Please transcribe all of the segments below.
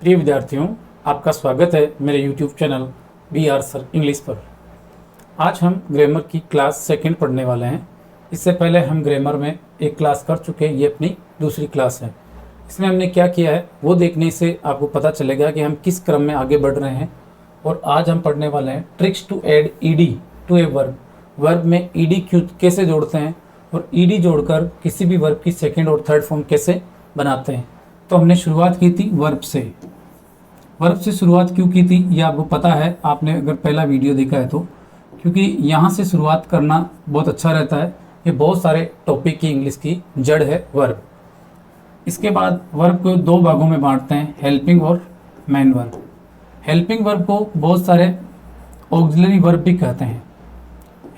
प्रिय विद्यार्थियों, आपका स्वागत है मेरे YouTube channel B R sir English पर। आज हम ग्रामर की क्लास सेकंड पढ़ने वाले हैं। इससे पहले हम ग्रामर में एक क्लास कर चुके हैं, ये अपनी दूसरी क्लास है। इसमें हमने क्या किया है वो देखने से आपको पता चलेगा कि हम किस क्रम में आगे बढ़ रहे हैं। और आज हम पढ़ने वाले हैं tricks to add ED to a verb. Verb में ईडी कैसे जोड़ते हैं और ईडी जोड़कर किसी भी वर्ब की सेकेंड और थर्ड फॉर्म कैसे बनाते हैं। तो हमने शुरुआत की थी वर्ब से। वर्ब से शुरुआत क्यों की थी ये आपको पता है, आपने अगर पहला वीडियो देखा है तो, क्योंकि यहाँ से शुरुआत करना बहुत अच्छा रहता है। ये बहुत सारे टॉपिक की इंग्लिश की जड़ है वर्ब। इसके बाद वर्ब को दो भागों में बांटते हैं, हेल्पिंग और मेन वर्ब। हेल्पिंग वर्ब को बहुत सारे ऑक्सिलरी वर्ब भी कहते हैं,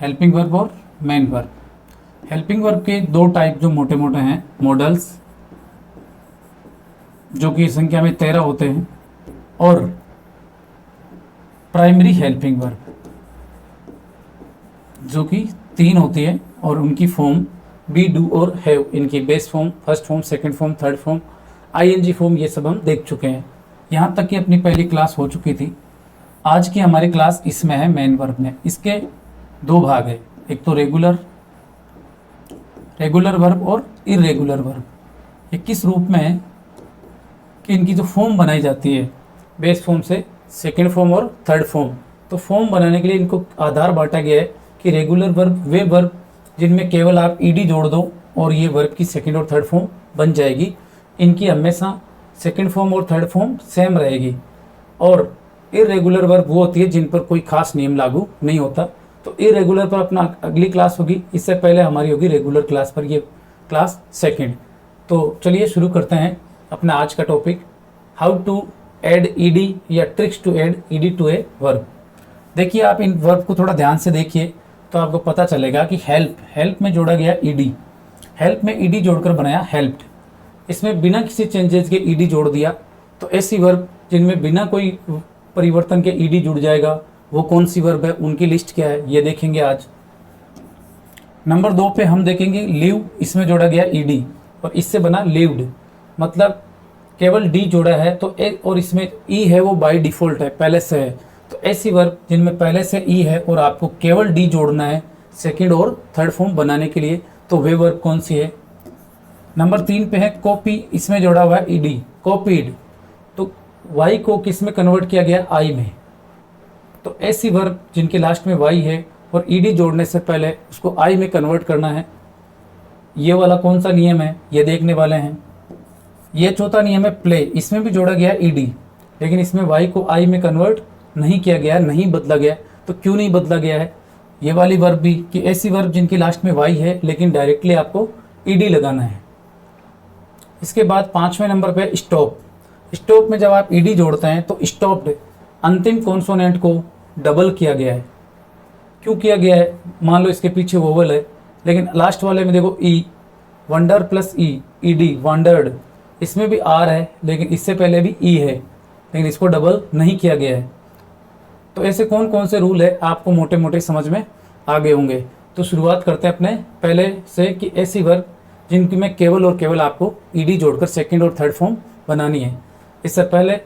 हेल्पिंग वर्ब और मेन वर्ब। हेल्पिंग वर्ब के दो टाइप जो मोटे मोटे हैं, मॉडल्स जो कि संख्या में 13 होते हैं और प्राइमरी हेल्पिंग वर्ब जो कि 3 होती है और उनकी फॉर्म बी, डू और हैव। इनकी base form, first form, second form, third form, ING form, ये सब हम देख चुके हैं। यहाँ तक कि अपनी पहली क्लास हो चुकी थी। आज की हमारी क्लास इसमें है मेन वर्ब में। इसके दो भाग है, एक तो रेगुलर वर्ब और इरेगुलर वर्ब। ये किस रूप में है कि इनकी जो फॉर्म बनाई जाती है बेस फॉर्म से सेकंड फॉर्म और थर्ड फॉर्म। तो फॉर्म बनाने के लिए इनको आधार बांटा गया है कि रेगुलर वर्ब वे वर्ब जिनमें केवल आप ईडी जोड़ दो और ये वर्ब की सेकंड और थर्ड फॉर्म बन जाएगी। इनकी हमेशा सेकंड फॉर्म और थर्ड फॉर्म सेम रहेगी। और इरेगुलर वर्ब वो होती है जिन पर कोई खास नियम लागू नहीं होता। तो इरेगुलर पर अपना अगली क्लास होगी, इससे पहले हमारी होगी रेगुलर क्लास पर, ये क्लास सेकेंड। तो चलिए शुरू करते हैं अपना आज का topic, how to add ED या tricks to add ED to a verb. देखिए, आप इन वर्ब को थोड़ा ध्यान से देखिए तो आपको पता चलेगा कि हेल्प में जोड़ा गया ईडी। हेल्प में ईडी जोड़कर बनाया हेल्प्ड। इसमें बिना किसी चेंजेस के ईडी जोड़ दिया। तो ऐसी वर्ब जिनमें बिना कोई परिवर्तन के ईडी जुड़ जाएगा वो कौन सी वर्ब है, उनकी लिस्ट क्या है, ये देखेंगे आज। नंबर 2 पे हम देखेंगे लिव। इसमें जोड़ा गया ईडी और इससे बना लिव्ड, मतलब केवल डी जोड़ा है तो और इसमें ई है वो बाय डिफ़ॉल्ट है, पहले से है। तो ऐसी वर्ब जिनमें पहले से ई है और आपको केवल डी जोड़ना है सेकंड और थर्ड फॉर्म बनाने के लिए, तो वे वर्ब कौन सी है। नंबर 3 पे है कॉपी। इसमें जोड़ा हुआ है ईडी, कॉपीड। तो वाई को किस में कन्वर्ट किया गया, आई में। तो ऐसी वर्ब जिनके लास्ट में वाई है और ईडी जोड़ने से पहले उसको आई में कन्वर्ट करना है, ये वाला कौन सा नियम है ये देखने वाले हैं। ये चौथा नियम है प्ले। इसमें भी जोड़ा गया ईडी लेकिन इसमें वाई को आई में कन्वर्ट नहीं किया गया, नहीं बदला गया। तो क्यों नहीं बदला गया है ये वाली वर्ब भी, कि ऐसी वर्ब जिनकी लास्ट में वाई है लेकिन डायरेक्टली आपको ईडी लगाना है। इसके बाद 5वें नंबर पे स्टॉप। स्टॉप में जब आप ईडी जोड़ते हैं तो स्टॉप्ड अंतिम कॉन्सोनेंट को डबल किया गया है। क्यों किया गया है, मान लो इसके पीछे वोवल है लेकिन लास्ट वाले में देखो ई, वंडर प्लस ई, ईडी वंडर्ड। इसमें भी आर है लेकिन इससे पहले भी ई है लेकिन इसको डबल नहीं किया गया है। तो ऐसे कौन कौन से रूल है आपको मोटे मोटे समझ में आ गए होंगे। तो शुरुआत करते हैं अपने पहले से कि ऐसी वर्ब जिनकी में केवल और केवल आपको ईडी जोड़कर सेकंड और थर्ड फॉर्म बनानी है। इससे पहले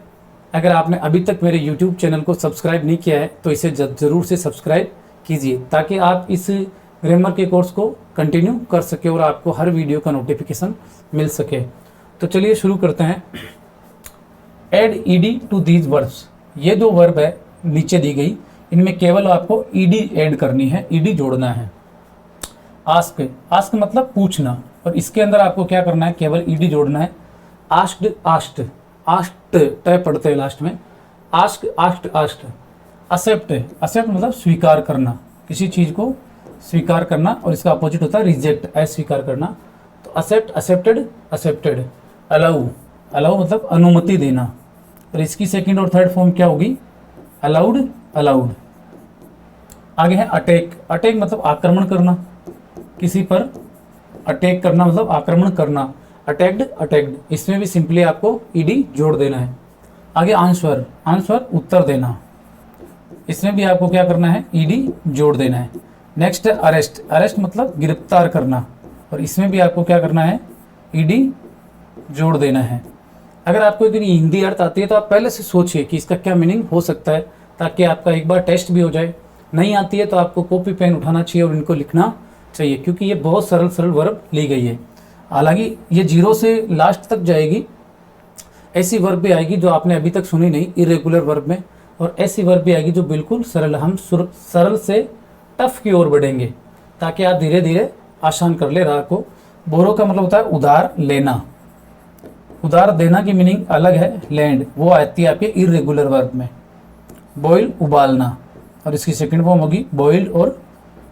अगर आपने अभी तक मेरे यूट्यूब चैनल को सब्सक्राइब नहीं किया है तो इसे ज़रूर से सब्सक्राइब कीजिए ताकि आप इस ग्रामर के कोर्स को कंटिन्यू कर सके और आपको हर वीडियो का नोटिफिकेशन मिल सके। तो चलिए शुरू करते हैं। Add ED to these verbs. ये जो वर्ब है नीचे दी गई, इनमें केवल आपको ईडी ऐड करनी है, ईडी जोड़ना है। आस्क, आस्क मतलब पूछना, और इसके अंदर आपको क्या करना है, केवल ईडी जोड़ना है। आस्क्ड, आस्क्ड, आस्क्ड तय पढ़ते हैं लास्ट में, ask, asked, asked. Accept, accept मतलब स्वीकार करना, किसी चीज़ को स्वीकार करना, और इसका अपोजिट होता है रिजेक्ट, अस्वीकार करना। तो accept, accepted, accepted. Allow, allow मतलब अनुमति देना, और इसकी सेकंड और थर्ड फॉर्म क्या होगी, अलाउड, अलाउड। आगे है अटैक। अटैक मतलब आक्रमण करना, किसी पर अटैक करना मतलब आक्रमण करना, अटैक्ड, अटैक्ड। इसमें भी सिंपली आपको ईडी जोड़ देना है। आगे आंसर, आंसर उत्तर देना, इसमें भी आपको क्या करना है, ईडी जोड़ देना है। नेक्स्ट है अरेस्ट। अरेस्ट मतलब गिरफ्तार करना, और इसमें भी आपको क्या करना है, ईडी जोड़ देना है। अगर आपको यदि हिंदी अर्थ आती है तो आप पहले से सोचिए कि इसका क्या मीनिंग हो सकता है, ताकि आपका एक बार टेस्ट भी हो जाए। नहीं आती है तो आपको कॉपी पेन उठाना चाहिए और इनको लिखना चाहिए, क्योंकि ये बहुत सरल सरल वर्ब ली गई है। हालांकि ये 0 से लास्ट तक जाएगी। ऐसी वर्ब भी आएगी जो आपने अभी तक सुनी नहीं इरेगुलर वर्ब में, और ऐसी वर्ब भी आएगी जो बिल्कुल सरल। हम सरल से टफ की ओर बढ़ेंगे ताकि आप धीरे धीरे आसान कर ले राह को। बोरो का मतलब होता है उधार लेना। उधार देना की मीनिंग अलग है, लैंड, वो आती है आपके इरेगुलर वर्ब में। बॉयल उबालना, और इसकी सेकंड फॉर्म होगी बॉइल्ड और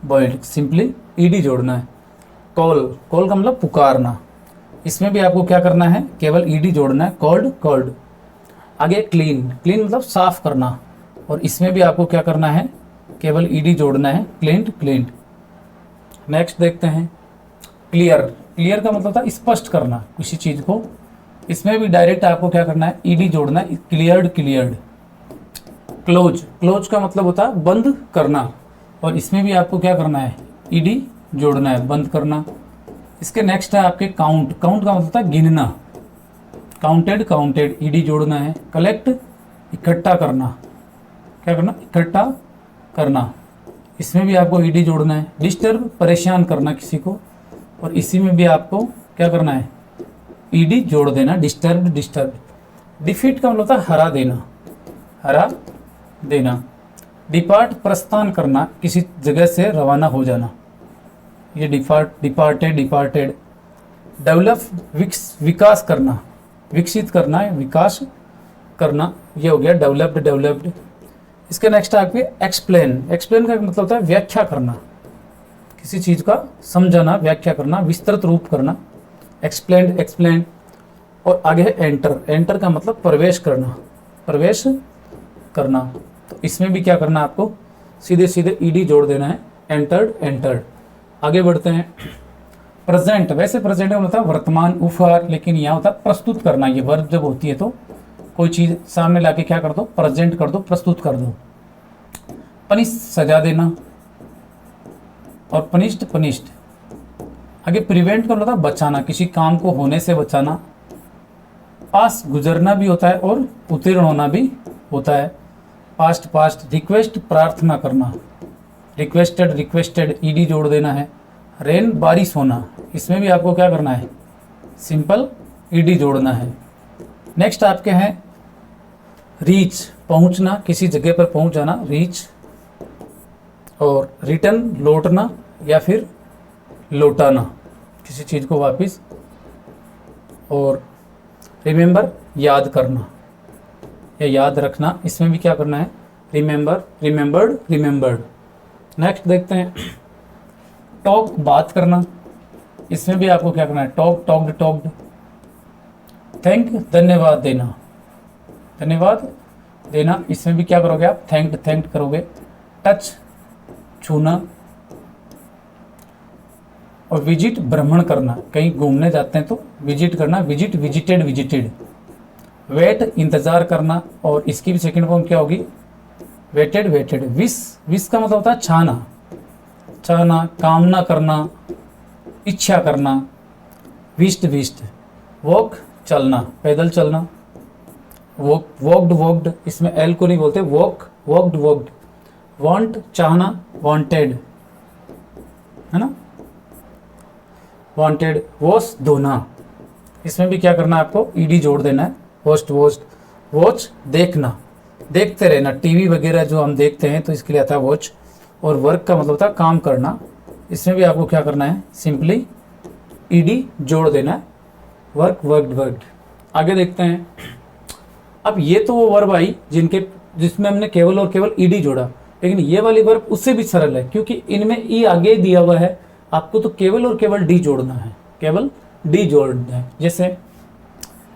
बॉइल्ड, सिंपली ईडी जोड़ना है। कॉल, कॉल का मतलब पुकारना, इसमें भी आपको क्या करना है, केवल ईडी जोड़ना है, कॉल्ड कॉल्ड। आगे क्लीन, क्लीन मतलब साफ करना, और इसमें भी आपको क्या करना है, केवल ईडी जोड़ना है, क्लीन्ड क्लीन्ड। नेक्स्ट देखते हैं क्लियर। क्लियर का मतलब था स्पष्ट करना किसी चीज को, इसमें भी डायरेक्ट आपको क्या करना है, ईडी जोड़ना है, क्लियर्ड क्लियर्ड। क्लोज, क्लोज का मतलब होता है बंद करना, और इसमें भी आपको क्या करना है, ईडी जोड़ना है, बंद करना। इसके नेक्स्ट है आपके काउंट। काउंट का मतलब होता है गिनना, काउंटेड काउंटेड, ईडी जोड़ना है। कलेक्ट, इकट्ठा करना, क्या करना, इकट्ठा करना, इसमें भी आपको ईडी जोड़ना है। डिस्टर्ब, परेशान करना किसी को, और इसी में भी आपको क्या करना है, ईडी जोड़ देना, डिस्टर्ब डिस्टर्ब। डिफीट का मतलब होता है हरा देना, हरा देना। डिपार्ट, प्रस्थान करना, किसी जगह से रवाना हो जाना, ये डिपार्टेड डिपार्टेड। डेवलप, विकास करना, विकसित करना है, विकास करना, ये हो गया डेवलप्ड डेवलप्ड। इसके नेक्स्ट आपके एक्सप्लेन। एक्सप्लेन का मतलब होता है व्याख्या करना, किसी चीज़ का समझाना, व्याख्या करना, विस्तृत रूप करना, एक्सप्लेन एक्सप्लेन। और आगे है एंटर। एंटर का मतलब प्रवेश करना, प्रवेश करना। तो इसमें भी क्या करना है आपको, सीधे सीधे ईडी जोड़ देना है, एंटर्ड एंटर्ड। आगे बढ़ते हैं प्रेजेंट। वैसे प्रेजेंट का मतलब वर्तमान, उपहार, लेकिन यहाँ होता है प्रस्तुत करना। ये वर्ब जब होती है तो कोई चीज़ सामने लाके क्या कर दो, प्रेजेंट कर दो, प्रस्तुत कर दो। पनिश, सजा देना, और पनिश्ड पनिश्ड। आगे प्रिवेंट का मतलब बचाना, किसी काम को होने से बचाना। पास, गुजरना भी होता है और उत्तीर्ण होना भी होता है, पास्ट पास्ट। रिक्वेस्ट, प्रार्थना करना, रिक्वेस्टेड रिक्वेस्टेड, ईडी जोड़ देना है। रेन, बारिश होना, इसमें भी आपको क्या करना है, सिंपल ईडी जोड़ना है। नेक्स्ट आपके हैं रीच, पहुंचना, किसी जगह पर पहुंच जाना, रीच। और रिटर्न, लौटना या फिर लौटाना किसी चीज़ को वापस। और रिमेंबर, याद करना या याद रखना, इसमें भी क्या करना है, रिमेंबर रिमेंबर्ड रिमेंबर्ड। नेक्स्ट देखते हैं टॉक, बात करना, इसमें भी आपको क्या करना है, टॉक टॉक्ड टॉक्ड। थैंक, धन्यवाद देना, धन्यवाद देना, इसमें भी क्या करोगे आप, थैंक्ड थैंक्ड करोगे। टच, छूना। और विजिट, भ्रमण करना, कहीं घूमने जाते हैं तो विजिट करना, विजिट विजिटेड विजिटेड। वेट, इंतजार करना, और इसकी भी सेकंड फॉर्म क्या होगी, वेटेड वेटेड। विश, विश का मतलब होता है चाहना, चाहना, कामना करना, इच्छा करना, विश्ड विश्ड। वॉक, चलना, पैदल चलना, वॉक वॉकड वॉकड, इसमें एल को नहीं बोलते, वॉक वॉकड वॉकड। वांट, चाहना, वांटेड, है ना, वांटेड। वॉश, धोना, इसमें भी क्या करना है आपको, ईडी जोड़ देना है, वॉश्ड वॉश्ड। वॉच, देखना, देखते रहना, टीवी वगैरह जो हम देखते हैं तो इसके लिए आता है वॉच। और वर्क का मतलब होता है काम करना, इसमें भी आपको क्या करना है, सिंपली ईडी जोड़ देना है, वर्क वर्कड वर्कड। आगे देखते हैं। अब ये तो वो वर्ब आई जिसमें हमने केवल और केवल ईडी जोड़ा, लेकिन ये वाली वर्ब उससे भी सरल है, क्योंकि इनमें ई आगे दिया हुआ है, आपको तो केवल और केवल डी जोड़ना है, केवल डी जोड़ना है। जैसे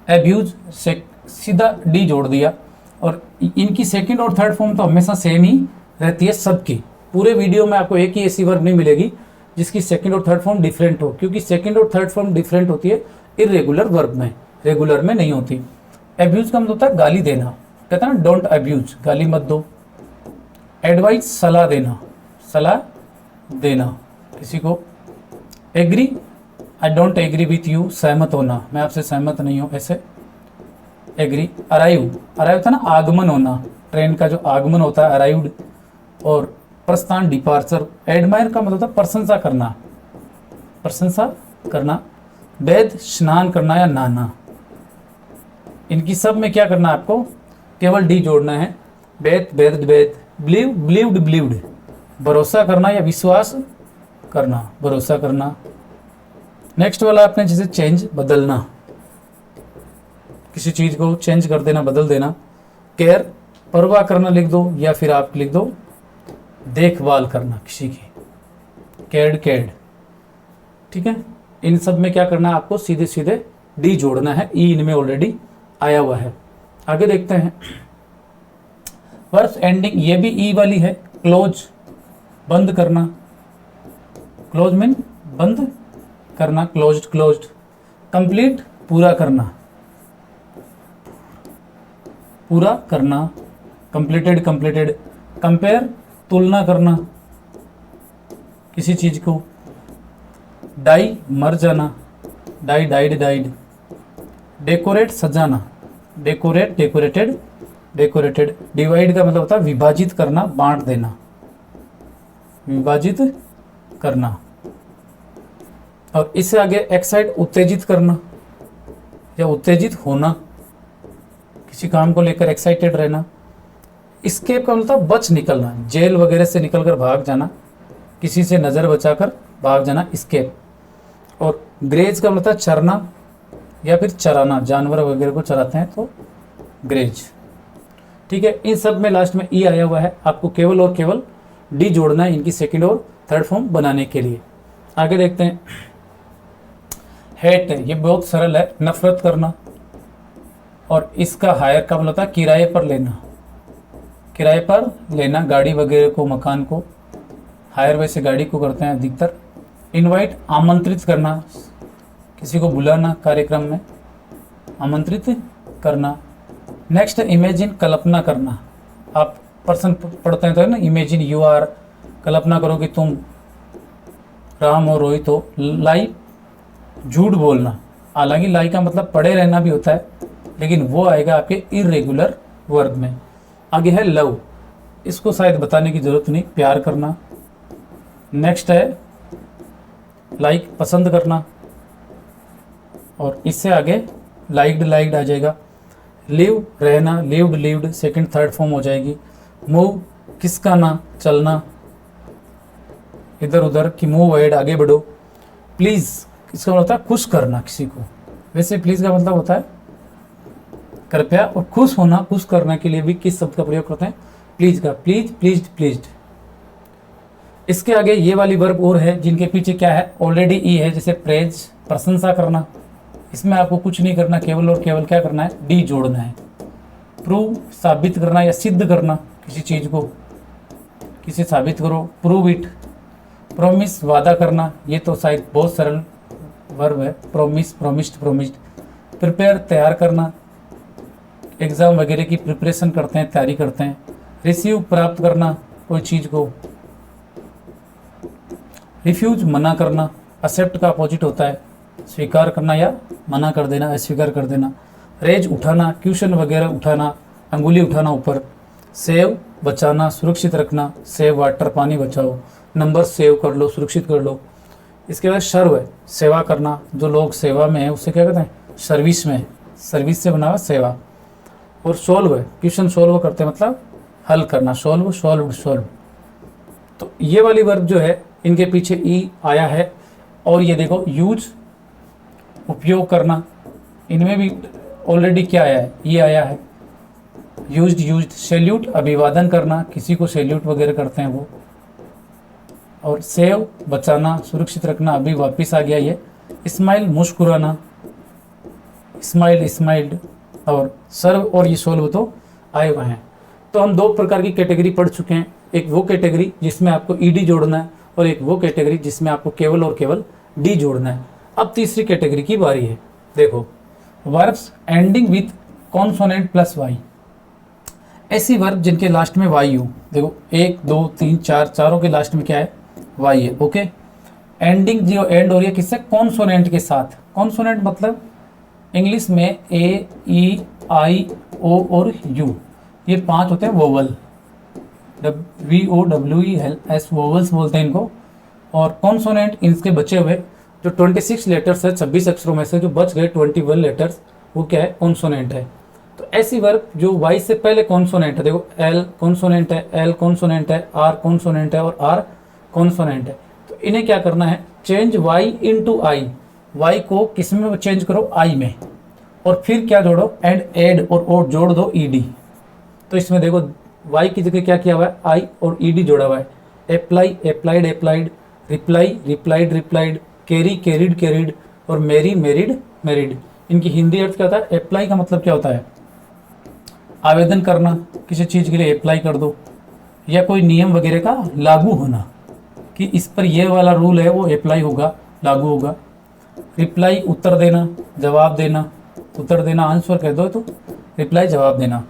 एब्यूज से सीधा डी जोड़ दिया, और इनकी सेकंड और थर्ड फॉर्म तो हमेशा सेम ही रहती है सबकी। पूरे वीडियो में आपको एक ही ऐसी वर्ब नहीं मिलेगी जिसकी सेकंड और थर्ड फॉर्म डिफरेंट हो, क्योंकि सेकंड और थर्ड फॉर्म डिफरेंट होती है इरेगुलर वर्ब में, रेगुलर में नहीं होती। एब्यूज का मतलब होता है गाली देना, कहता है ना डोंट अब्यूज, गाली मत दो। एडवाइस, सलाह देना, सलाह देना किसी को। Agree, I don't agree with you, सहमत होना, मैं आपसे सहमत नहीं हूँ, ऐसे। एग्री। अराइव, अराइव था ना आगमन होना, ट्रेन का जो आगमन होता है अराइव्ड। और प्रस्थान डिपार्चर। एडमायर का मतलब था प्रशंसा करना, प्रशंसा करना। वेद स्नान करना या नहाना। इनकी सब में क्या करना है आपको, केवल डी जोड़ना है। वेद वेद वेद। बिलीव बिलीव्ड बिलीव्ड, भरोसा करना या विश्वास करना, भरोसा करना। नेक्स्ट वाला आपने जैसे चेंज, बदलना, किसी चीज को चेंज कर देना, बदल देना। केयर, परवाह करना लिख दो, या फिर आप लिख दो देखभाल करना किसी की, केयर्ड केयर्ड। ठीक है, इन सब में क्या करना है आपको, सीधे सीधे डी जोड़ना है। ई इनमें ऑलरेडी आया हुआ है। आगे देखते हैं वर्ब्स एंडिंग, ये भी ई वाली है। क्लोज, बंद करना, क्लोज मीन बंद करना, क्लोज्ड क्लोज्ड। कंप्लीट, पूरा करना, पूरा करना, कंप्लीटेड कंप्लीटेड। कंपेयर, तुलना करना किसी चीज को। डाई, मर जाना, डाई डाइड डाइड। डेकोरेट, सजाना, डेकोरेट डेकोरेटेड डेकोरेटेड। डिवाइड का मतलब होता है विभाजित करना, बांट देना, विभाजित करना। और इससे आगे एक्साइट, उत्तेजित करना या उत्तेजित होना, किसी काम को लेकर एक्साइटेड रहना। एस्केप का मतलब बच निकलना, जेल वगैरह से निकलकर भाग जाना, किसी से नज़र बचाकर भाग जाना, एस्केप। और ग्रेज का मतलब चरना या फिर चराना, जानवर वगैरह को चराते हैं तो ग्रेज। ठीक है, इन सब में लास्ट में ई आया हुआ है। आपको केवल और केवल डी जोड़ना है इनकी सेकंड और थर्ड फॉर्म बनाने के लिए। आगे देखते हैं हेट, ये बहुत सरल है, नफरत करना। और इसका हायर का मतलब था किराए पर लेना, किराए पर लेना गाड़ी वगैरह को, मकान को। हायर वैसे गाड़ी को करते हैं अधिकतर। इनवाइट, आमंत्रित करना, किसी को बुलाना, कार्यक्रम में आमंत्रित करना। नेक्स्ट इमेजिन, कल्पना करना। आप पर्सन पढ़ते हैं तो है ना, इमेजिन यू आर, कल्पना करो कि तुम राम हो, रोहित हो। लाई, झूठ बोलना। हालांकि लाई का मतलब पड़े रहना भी होता है, लेकिन वो आएगा आपके इरेगुलर वर्ब में। आगे है लव, इसको शायद बताने की जरूरत नहीं, प्यार करना। नेक्स्ट है लाइक, पसंद करना। और इससे आगे लाइक्ड लाइक्ड आ जाएगा। लिव, रहना, lived lived, second third form हो जाएगी। मूव, खिसकाना, चलना इधर उधर, कि मूव अहेड, आगे बढ़ो। प्लीज, इसका मतलब होता है खुश करना किसी को। वैसे प्लीज का मतलब होता है कृपया, और खुश होना, खुश करने के लिए भी किस शब्द का प्रयोग करते हैं, प्लीज का। Please, pleased, pleased. इसके आगे ये वाली वर्ब और है जिनके पीछे क्या है, ऑलरेडी ई है, जैसे प्रेज, प्रशंसा करना। इसमें आपको कुछ नहीं करना, केवल और केवल क्या करना है, डी जोड़ना है। प्रूव, साबित करना या सिद्ध करना किसी चीज को, किसी साबित करो, प्रूव इट। प्रोमिस, वादा करना, ये तो शायद बहुत सरल वर्ब है। Promise, promised, promised. प्रिपेयर, तैयार करना, एग्जाम वगैरह की प्रिपरेशन करते हैं, तैयारी करते हैं। रिसीव, प्राप्त करना कोई चीज को। रिफ्यूज, मना करना। एक्सेप्ट का अपोजिट होता है स्वीकार करना या मना कर देना, अस्वीकार कर देना। रेज, उठाना, क्वेश्चन वगैरह उठाना, अंगुली उठाना ऊपर। सेव, बचाना, सुरक्षित रखना। सेव वाटर, पानी बचाओ। नंबर सेव कर लो, सुरक्षित कर लो। इसके बाद सर्व है, सेवा करना, जो लोग सेवा में है उससे क्या कहते हैं, सर्विस में, सर्विस से बना हुआ सेवा। और सोल्व है, क्वेश्चन सोल्व करते हैं मतलब हल करना, सोल्व, सोल्व, सोल्व। तो ये वाली वर्ब जो है इनके पीछे ई आया है। और ये देखो यूज, उपयोग करना, इनमें भी ऑलरेडी क्या आया है, ये आया है यूज्ड, यूज्ड। सैल्यूट, अभिवादन करना, किसी को सैल्यूट वगैरह करते हैं वो। और सेव, बचाना, सुरक्षित रखना, अभी वापस आ गया ये। स्माइल, मुस्कुराना, स्माइल, स्माइल्ड। और सर्व और ये सोल्व तो आए हुए हैं। तो हम दो प्रकार की कैटेगरी पढ़ चुके हैं, एक वो कैटेगरी जिसमें आपको ईडी जोड़ना है, और एक वो कैटेगरी जिसमें आपको केवल और केवल डी जोड़ना है। अब तीसरी कैटेगरी की बारी है। देखो, verbs ending with consonant plus Y, ऐसी वर्ब जिनके लास्ट में वाई हो। देखो 1 2 3 4, चारों के लास्ट में क्या है, वाई है। ओके, एंडिंग जो एंड हो रही है किससे, कॉन्सोनेंट के साथ। कॉन्सोनेंट मतलब इंग्लिश में ए, ई, आई, ओ और यू, ये 5 होते हैं वोवल, VOWEL वोवल्स बोलते हैं इनको। और कॉन्सोनेंट इनके बचे हुए जो 26 लेटर्स है, 26 अक्षरों में से जो बच गए 21 लेटर्स, वो क्या है, कॉन्सोनेंट है। तो ऐसी वर्ब जो वाई से पहले कॉन्सोनेंट है, देखो एल कॉन्सोनेंट है, एल कॉन्सोनेंट है, आर कॉन्सोनेंट है और आर कॉन्सोनेंट है। तो इन्हें क्या करना है, change Y into I, Y को किस में चेंज करो, आई में, और फिर क्या जोड़ो, एंड एड और जोड़ दो ईडी। तो इसमें देखो वाई की जगह क्या किया हुआ है, आई और ईडी जोड़ा हुआ है। Apply, applied, applied, reply, replied, replied, carry, carried, carried, और मैरी, मैरिड, मैरिड। इनकी हिंदी अर्थ क्या होता है, अप्लाई का मतलब क्या होता है, आवेदन करना, किसी चीज़ के लिए अप्लाई कर दो, या कोई नियम वगैरह का लागू होना कि इस पर ये वाला रूल है, वो अप्लाई होगा, लागू होगा। रिप्लाई, उत्तर देना, जवाब देना, उत्तर देना आंसर कह दो तो रिप्लाई जवाब देना।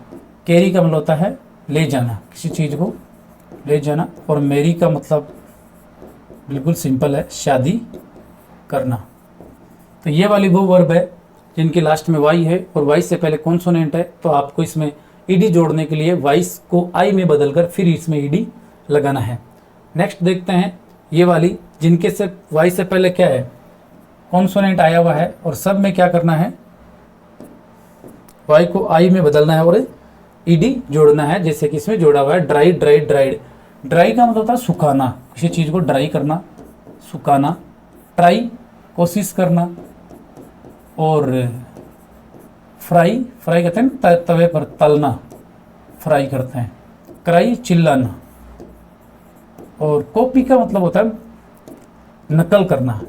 कैरी का मतलब होता है ले जाना, किसी चीज़ को ले जाना। और मैरी का मतलब बिल्कुल सिंपल है, शादी करना। तो ये वाली वो वर्ब है जिनके लास्ट में वाई है और वाई से पहले कॉन्सोनेंट है। तो आपको इसमें ईडी जोड़ने के लिए वाइस को आई में बदलकर फिर इसमें ईडी लगाना है। नेक्स्ट देखते हैं ये वाली जिनके से वाई से पहले क्या है, कॉन्सोनेंट आया हुआ है, और सब में क्या करना है, वाई को आई में बदलना है और ईडी जोड़ना है। जैसे कि इसमें जोड़ा हुआ है ड्राई, ड्राइड, ड्राइड। ड्राई का मतलब होता है सुखाना, किसी चीज़ को ड्राई करना, सुखाना। ट्राई, कोशिश करना। और फ्राई, फ्राई कहते हैं तवे पर तलना, फ्राई करते हैं। क्राई, चिल्लाना। और कॉपी का मतलब होता है नकल करना,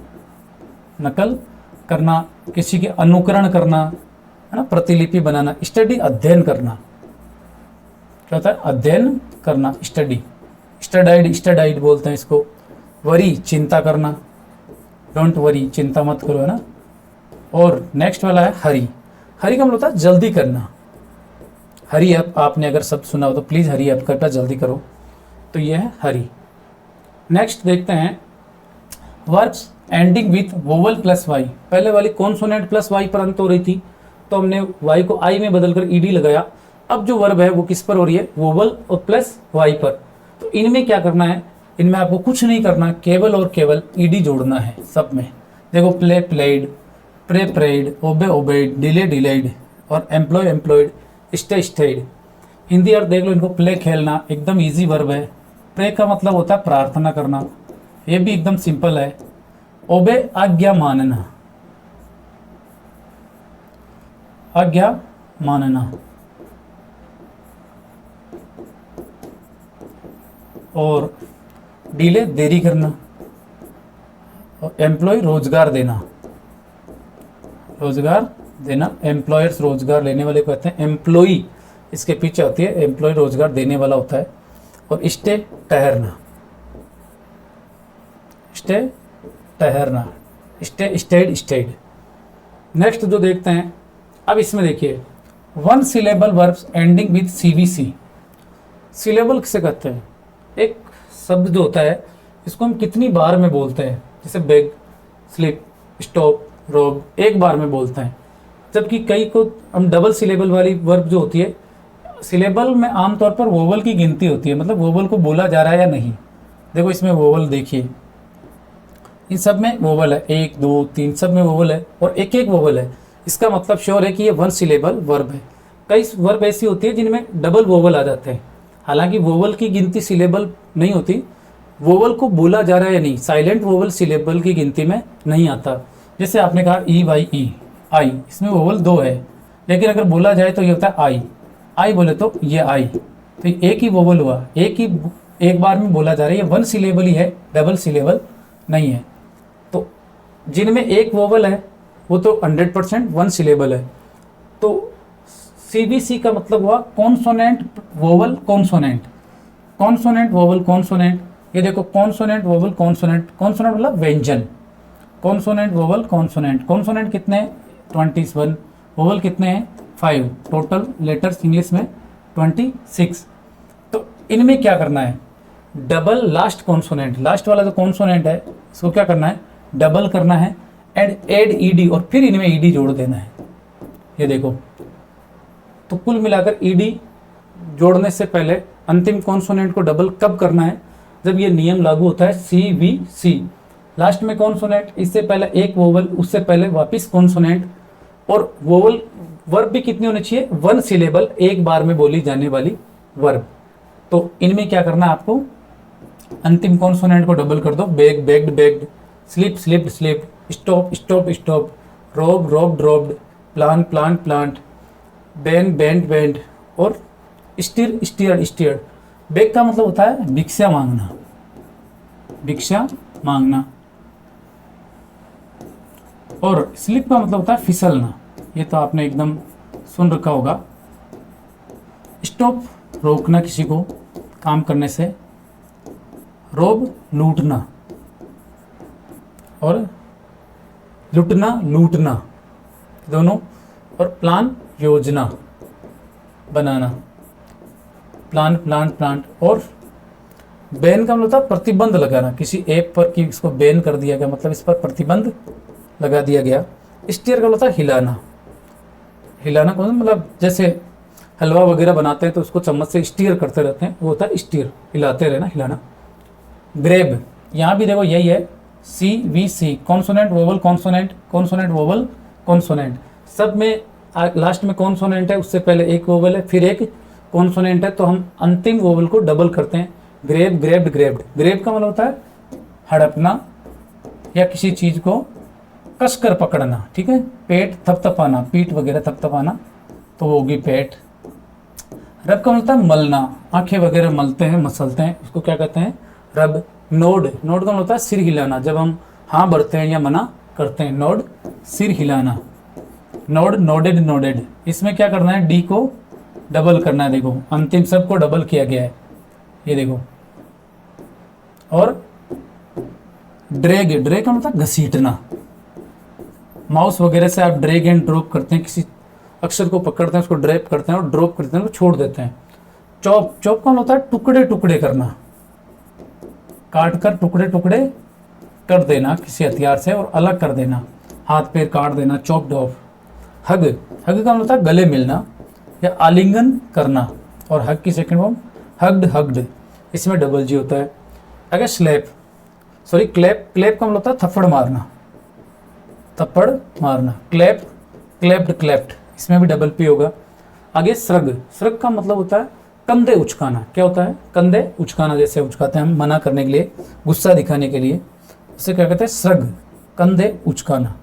नकल करना, किसी के अनुकरण करना, है ना, प्रतिलिपि बनाना। स्टडी, अध्ययन करना, क्या होता है, अध्ययन करना, स्टडी। स्टडाइड, स्टडाइड बोलते हैं इसको। वरी, चिंता करना, डोंट वरी, चिंता मत करो, है ना। और नेक्स्ट वाला है हरी। हरी का मतलब होता है जल्दी करना। हरी अप, आपने अगर शब्द सुना हो तो प्लीज़ हरी अप, कृपया जल्दी करो। तो यह है हरी। नेक्स्ट देखते हैं verbs ending with vowel plus Y. पहले वाली कॉन्सोनेंट प्लस वाई पर अंत हो रही थी, तो हमने वाई को आई में बदलकर ईडी लगाया। अब जो वर्ब है वो किस पर हो रही है, वोवल और प्लस वाई पर। तो इनमें क्या करना है, इनमें आपको कुछ नहीं करना, केवल और केवल ईडी जोड़ना है सब में। देखो play, played, pray, prayed, obey, obeyed, delay, delayed, और employ, employed, stay, stayed. Hindi अर्थ देख लो इनको। प्ले, खेलना, एकदम इजी वर्ब है। प्रे का मतलब होता है प्रार्थना करना, ये भी एकदम सिंपल है। ओबे, आज्ञा मानना, आज्ञा मानना। और डिले, देरी करना। और एम्प्लॉय, रोजगार देना, रोजगार देना। एम्प्लॉयर्स, रोजगार लेने वाले को कहते हैं एम्प्लॉई, इसके पीछे होती है एम्प्लॉय, रोजगार देने वाला होता है। और स्टे, ठहरना, स्टे, ठहरना, स्टे, स्टेड, स्टेड। नेक्स्ट जो देखते हैं, अब इसमें देखिए one syllable verbs ending with CVC. Syllable किसे कहते हैं, एक शब्द जो होता है इसको हम कितनी बार में बोलते हैं, जैसे बेग, स्लिप, स्टॉप, रोब, एक बार में बोलते हैं। जबकि कई को हम डबल सिलेबल वाली वर्ब जो होती है, सिलेबल में आमतौर पर वोवल की गिनती होती है, मतलब वोवल को बोला जा रहा है या नहीं। देखो इसमें वोवल देखिए, इन सब में वोवल है, 1 2 3 सब में वोवल है, और एक एक वोवल है। इसका मतलब श्योर है कि ये वन सिलेबल वर्ब है। कई वर्ब ऐसी होती है जिनमें डबल वोवल आ जाते हैं, हालांकि वोवल की गिनती सिलेबल नहीं होती, वोवल को बोला जा रहा है या नहीं, साइलेंट वोवल सिलेबल की गिनती में नहीं आता। जैसे आपने कहा ई वाई ई, आई, इसमें वोवल 2 है, लेकिन अगर बोला जाए तो ये होता है आई, आई बोले तो ये आई, तो एक ही वोवल हुआ, एक बार में बोला जा रहा है, ये वन सिलेबल ही है, डबल सिलेबल नहीं है। तो जिनमें एक वोवल है वो तो 100% वन सिलेबल है। तो सीबीसी का मतलब हुआ consonant vowel consonant, consonant vowel consonant. ये देखो कॉन्सोनेंट वोवल कॉन्सोनेंट, कॉन्सोनेंट मतलब व्यंजन, कॉन्सोनेंट वोवल कॉन्सोनेंट। कॉन्सोनेंट कितने हैं 21, वोवल कितने हैं 5, टोटल लेटर्स इंग्लिश में 26। तो इनमें क्या करना है, डबल लास्ट कॉन्सोनेंट, लास्ट वाला जो कॉन्सोनेंट है इसको क्या करना है, डबल करना है, एड ईडी, और फिर इनमें ईडी जोड़ देना है। ये देखो तो कुल मिलाकर ईडी जोड़ने से पहले अंतिम कॉन्सोनेंट को डबल कब करना है? जब ये नियम लागू होता है CVC, लास्ट में कॉन्सोनेंट, इससे पहले एक वोवल, उससे पहले वापस कॉन्सोनेंट, और वोवल वर्ब भी कितनी होनी चाहिए? 1 सिलेबल, एक बार में बोली जाने वाली वर्ब। तो इनमें क्या करना है आपको? अंतिम कॉन्सोनेंट को डबल कर दो, beg begged begged, slip slipped slipped, stop stop stop, rob rob dropped, plan planned planned, bend bend bend, और स्टीर स्टीयर्ड स्टीयर्ड। बेग का मतलब होता है भिक्षा मांगना, भिक्षा मांगना, और स्लिप का मतलब होता है फिसलना। ये तो आपने एकदम सुन रखा होगा। स्टॉप रोकना किसी को काम करने से, रोब लूटना, और लुटना लूटना दोनों, और प्लान योजना बनाना, प्लान प्लान प्लांट, और बैन का मतलब प्रतिबंध लगाना, किसी ऐप पर कि इसको बैन कर दिया गया, मतलब इस पर प्रतिबंध लगा दिया गया। स्टीयर का मतलब हिलाना, हिलाना का मतलब जैसे हलवा वगैरह बनाते हैं तो उसको चम्मच से स्टीयर करते रहते हैं, वो होता है स्टीयर, हिलाते रहना, हिलाना। ग्रेब, यहाँ भी देखो यही है, CVC, consonant vowel consonant, consonant vowel consonant, सब में लास्ट में कॉन्सोनेंट है, उससे पहले एक वोवल है, फिर एक कॉन्सोनेंट है, तो हम अंतिम वोवल को डबल करते हैं। ग्रेब ग्रेब्ड ग्रेब्ड, ग्रेब का मतलब होता है हड़पना या किसी चीज को कसकर पकड़ना, ठीक है। पेट थपथपाना, पीठ वगैरह थपथपाना, तो वो होगी पेट। रब का मतलब मलना, आंखें वगैरह मलते हैं, मसलते हैं, उसको क्या कहते हैं? रब। नोड, नोड का मतलब होता है सिर हिलाना, जब हम हाँ भरते हैं या मना करते हैं, नोड सिर हिलाना। नोड नोडेड नोडेड, इसमें क्या करना है? डी को डबल करना है, देखो अंतिम सब को डबल किया गया है, ये देखो। और ड्रैग, ड्रैग का मतलब घसीटना, माउस वगैरह से आप ड्रैग एंड ड्रॉप करते हैं, किसी अक्षर को पकड़ते हैं, उसको ड्रैप करते हैं और ड्रॉप करते हैं, उसको छोड़ देते हैं। चॉप, चॉप का होता है टुकड़े टुकड़े करना, काट कर टुकड़े टुकड़े कर देना किसी हथियार से और अलग कर देना, हाथ पैर काट देना, चॉप्ड ऑफ। हग, हग का मतलब गले मिलना या आलिंगन करना, और हग की सेकंड फॉर्म हग्ड हग्ड, इसमें डबल जी होता है। अगर स्लैप, सॉरी क्लैप, क्लैप का मतलब होता है थप्पड़ मारना, थप्पड़ मारना। क्लैप, क्लैप्ड क्लैप्ड, इसमें भी डबल पी होगा। आगे श्रग, श्रग का मतलब होता है कंधे उचकाना, क्या होता है? कंधे उचकाना, जैसे उचकाते हैं हम मना करने के लिए, गुस्सा दिखाने के लिए, इसे क्या कहते हैं? श्रग, कंधे उचकाना,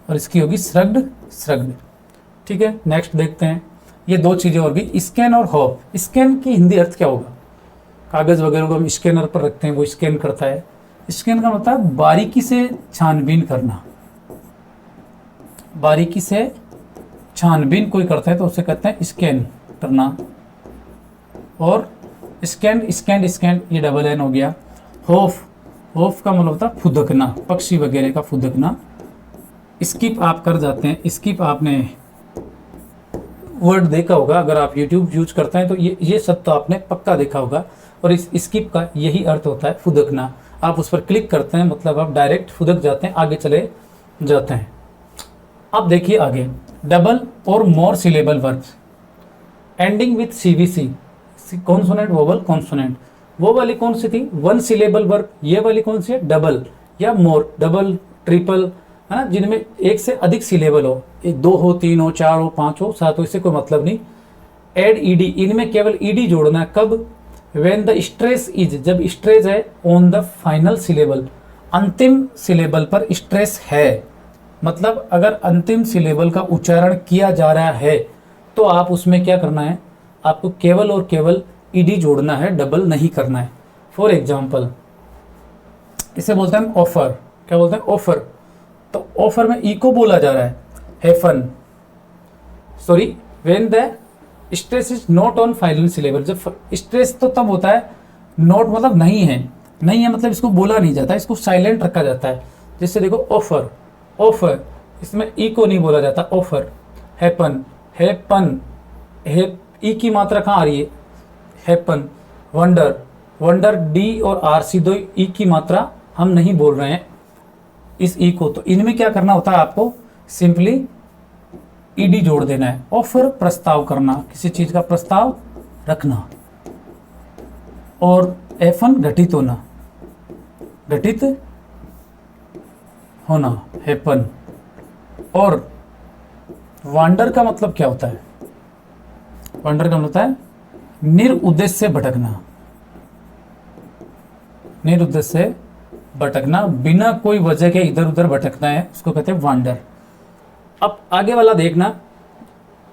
और इसकी होगी श्रग्ड श्रग्ड, ठीक है। नेक्स्ट देखते हैं, ये दो चीजें और भी, स्कैन और हॉप। स्कैन की हिंदी अर्थ क्या होगा? कागज वगैरह को हम स्कैनर पर रखते हैं, वो स्कैन करता है। स्कैन का मतलब है बारीकी से छानबीन करना, बारीकी से छानबीन कोई करता है तो उसे कहते हैं स्कैन करना। और स्कैंड स्कैंड स्कैंड, ये डबल एन हो गया। होफ, होफ का मतलब होता है फुदकना, पक्षी वगैरह का फुदकना। स्किप आप कर जाते हैं, स्किप आपने वर्ड देखा होगा, अगर आप यूट्यूब यूज करते हैं तो ये सब तो आपने पक्का देखा होगा। और इस स्किप का यही अर्थ होता है फुदकना, आप उस पर क्लिक करते हैं मतलब आप डायरेक्ट फुदक जाते हैं, आगे चले जाते हैं। अब देखिए आगे, डबल और more syllable verbs ending with CVC, consonant vowel consonant. वो वाली कौन सी थी? 1 सिलेबल वर्ब। ये वाली कौन सी है? डबल या मोर, डबल ट्रिपल, है ना, जिनमें एक से अधिक सिलेबल हो, 2 हो, 3 हो, 4 हो, 5 हो, 7 हो, इससे कोई मतलब नहीं। एड ईडी, इनमें केवल ईडी जोड़ना है, कब? व्हेन द स्ट्रेस इज, जब स्ट्रेस है ऑन द फाइनल सिलेबल, अंतिम सिलेबल पर स्ट्रेस है, मतलब अगर अंतिम सिलेबल का उच्चारण किया जा रहा है तो आप उसमें क्या करना है? आपको केवल और केवल ईडी जोड़ना है, डबल नहीं करना है। फॉर एग्जाम्पल, इसे बोलते हैं ऑफर, क्या बोलते हैं? ऑफर। तो ऑफर में ई को बोला जा रहा है, hyphen, sorry, when the stress is not on final syllable, जब स्ट्रेस तो तब होता है, नॉट मतलब नहीं है, नहीं है मतलब इसको बोला नहीं जाता, इसको साइलेंट रखा जाता है। जैसे देखो ऑफर, ऑफर, इसमें ई को नहीं बोला जाता, ऑफर। हैपन, हैपन, ई की मात्रा कहाँ आ रही है? हैपन। वंडर, वंडर, डी और आर सी दो ई की मात्रा हम नहीं बोल रहे हैं इस ई को। तो इनमें क्या करना होता है आपको? सिंपली ईडी जोड़ देना है। ऑफर प्रस्ताव करना, किसी चीज का प्रस्ताव रखना। और एफन घटित होना, घटित होना हैपन। और वांडर का मतलब क्या होता है? वांडर का मतलब होता है निरुद्देश्य से भटकना, निरुद्देश्य से भटकना, बिना कोई वजह के इधर उधर भटकना है, उसको कहते हैं वांडर। अब आगे वाला देखना,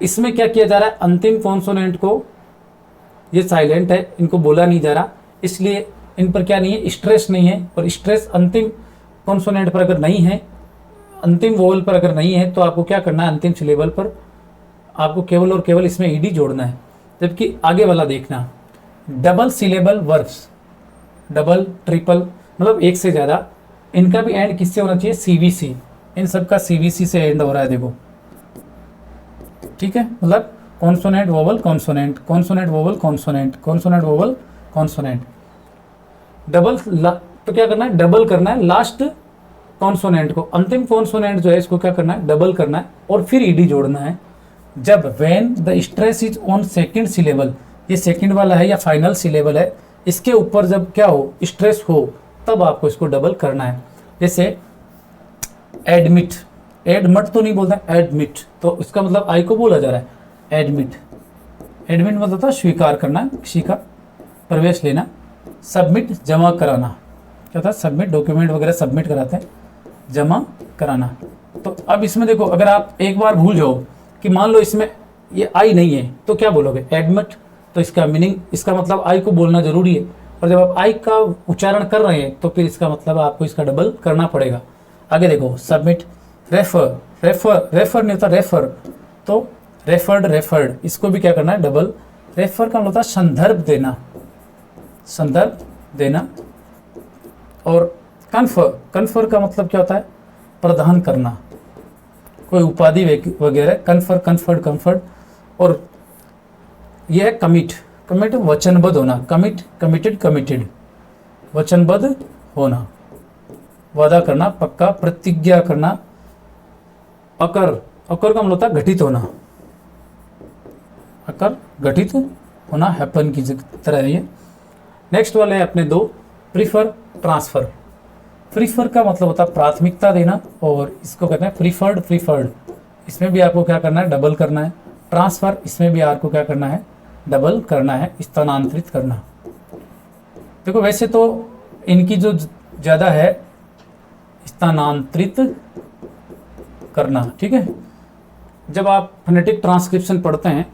इसमें क्या किया जा रहा है, अंतिम कॉन्सोनेंट को, ये साइलेंट है, इनको बोला नहीं जा रहा, इसलिए इन पर क्या नहीं है, स्ट्रेस नहीं है। और स्ट्रेस अंतिम कॉन्सोनेंट पर अगर नहीं है, अंतिम वोवल पर अगर नहीं है, तो आपको क्या करना है, अंतिम सिलेबल पर आपको केवल और केवल इसमें ईडी जोड़ना है। जबकि आगे वाला देखना, double syllable verbs, double triple मतलब एक से ज़्यादा, इनका भी एंड किससे होना चाहिए, सीवीसी। इन सब का सीवीसी से एंड हो रहा है, देखो ठीक है। मतलब consonant vowel consonant, consonant vowel consonant, consonant vowel consonant. Double तो क्या करना है, डबल करना है लास्ट कॉन्सोनेंट को, अंतिम कॉन्सोनेंट जो है इसको क्या करना है, डबल करना है और फिर ईडी जोड़ना है। जब when the stress is on second syllable, ये सेकंड वाला है या फाइनल सिलेबल है, इसके ऊपर जब क्या हो, स्ट्रेस हो, तब आपको इसको डबल करना है। जैसे एडमिट, एडमिट तो नहीं बोलता, एडमिट तो इसका मतलब आई को बोला जा रहा है एडमिट। एडमिट मतलब होता है स्वीकार करना, किसी का प्रवेश लेना। सबमिट जमा कराना, क्या होता है, सबमिट डॉक्यूमेंट वगैरह सबमिट कराते हैं, जमा कराना। तो अब इसमें देखो, अगर आप एक बार भूल जाओ कि मान लो इसमें ये आई नहीं है, तो क्या बोलोगे, एडमिट, तो इसका मीनिंग, इसका मतलब आई को बोलना जरूरी है। और जब आप आई का उच्चारण कर रहे हैं तो फिर इसका मतलब आपको इसका डबल करना पड़ेगा। आगे देखो, सबमिट, रेफर, रेफर, रेफर नहीं होता रेफर, तो रेफर्ड, रेफर्ड, इसको भी क्या करना है, डबल। रेफर का मतलब होता है संदर्भ देना, संदर्भ देना। और कन्फर, कन्फर का मतलब क्या होता है, प्रदान करना, कोई उपाधि वगैरह, कन्फर, कन्फर्ड, कम्फर्ड। और यह है कमिट, कमिट वचनबद्ध होना, कमिट, कमिटेड, कमिटेड, वचनबद्ध होना, वादा करना, पक्का, प्रतिज्ञा करना। अकर, अकर का मतलब होता है घटित होना, अकर घटित होना, हैपन की तरह है ये। नेक्स्ट वाले हैं अपने दो, प्रीफर, ट्रांसफर। प्रीफर का मतलब होता है प्राथमिकता देना, और इसको कहते हैं प्रीफर्ड, प्रीफर्ड, इसमें भी आपको क्या करना है, डबल करना है। ट्रांसफर, इसमें भी आपको क्या करना है, डबल करना है, स्थानांतरित करना। देखो वैसे तो इनकी जो ज़्यादा है, स्थानांतरित करना, ठीक है। जब आप फोनेटिक ट्रांसक्रिप्शन पढ़ते हैं,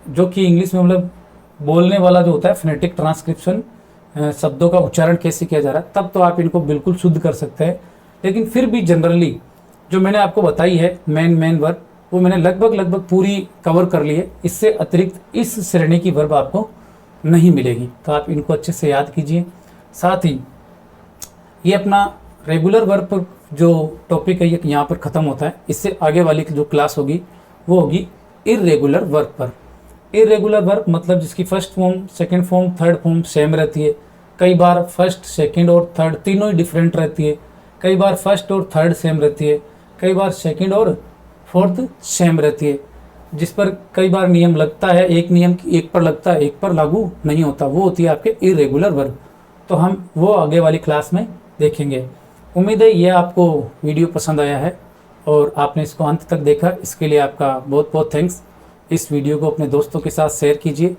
जो कि इंग्लिश में मतलब बोलने वाला जो होता है, फोनेटिक ट्रांसक्रिप्शन, शब्दों का उच्चारण कैसे किया जा रहा है, तब तो आप इनको बिल्कुल शुद्ध कर सकते हैं। लेकिन फिर भी जनरली जो मैंने आपको बताई है मेन वर्ब, वो मैंने लगभग पूरी कवर कर ली है। इससे अतिरिक्त इस श्रेणी की वर्ब आपको नहीं मिलेगी, तो आप इनको अच्छे से याद कीजिए। साथ ही ये अपना रेगुलर वर्ब पर जो टॉपिक है ये यहाँ पर ख़त्म होता है। इससे आगे वाली जो क्लास होगी वो होगी इर्रेगुलर वर्ब पर। इर्रेगुलर वर्ब मतलब जिसकी first form, second form, third form same रहती है। कई बार फर्स्ट, सेकंड और थर्ड तीनों ही डिफरेंट रहती है। कई बार फर्स्ट और थर्ड सेम रहती है। कई बार सेकंड और फोर्थ सेम रहती है। जिस पर कई बार नियम लगता है, एक नियम एक पर लगता है, एक पर लागू नहीं होता, वो होती है आपके इर्रेगुलर वर्ब। तो हम वो आगे वाली क्लास में देखेंगे। उम्मीद है ये आपको वीडियो पसंद आया है और आपने इसको अंत तक देखा, इसके लिए आपका बहुत बहुत थैंक्स। इस वीडियो को अपने दोस्तों के साथ शेयर कीजिए।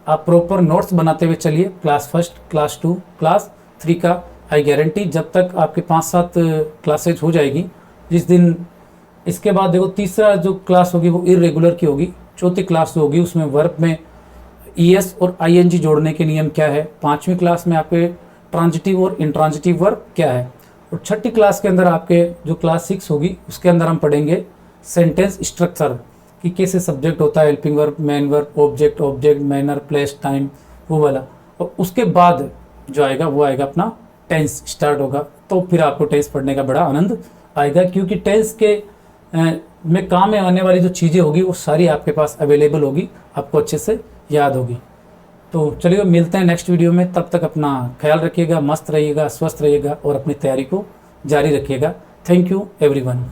आप प्रॉपर नोट्स बनाते हुए चलिए, क्लास फर्स्ट, क्लास 2, क्लास 3 का। आई गारंटी जब तक आपके 5-7 क्लासेज हो जाएगी, जिस दिन इसके बाद देखो तीसरा जो क्लास होगी वो इर्रेगुलर की होगी। चौथी क्लास जो होगी उसमें वर्ब में ईएस और आईएनजी जोड़ने के नियम क्या है। 5वीं क्लास में आपके ट्रांजिटिव और इंट्रांजिटिव वर्ब क्या है। और छठी क्लास के अंदर आपके जो क्लास 6 होगी उसके अंदर हम पढ़ेंगे सेंटेंस स्ट्रक्चर, कि कैसे सब्जेक्ट होता है, helping verb, main verb, object, object, manner, place, time, वो वाला। और उसके बाद जो आएगा वो आएगा अपना टेंस स्टार्ट होगा। तो फिर आपको टेंस पढ़ने का बड़ा आनंद आएगा, क्योंकि टेंस के में काम में आने वाली जो चीज़ें होगी वो सारी आपके पास अवेलेबल होगी, आपको अच्छे से याद होगी। तो चलिए मिलते हैं नेक्स्ट वीडियो में। तब तक अपना ख्याल रखिएगा, मस्त रहिएगा, स्वस्थ रहिएगा और अपनी तैयारी को जारी रखिएगा। Thank you everyone.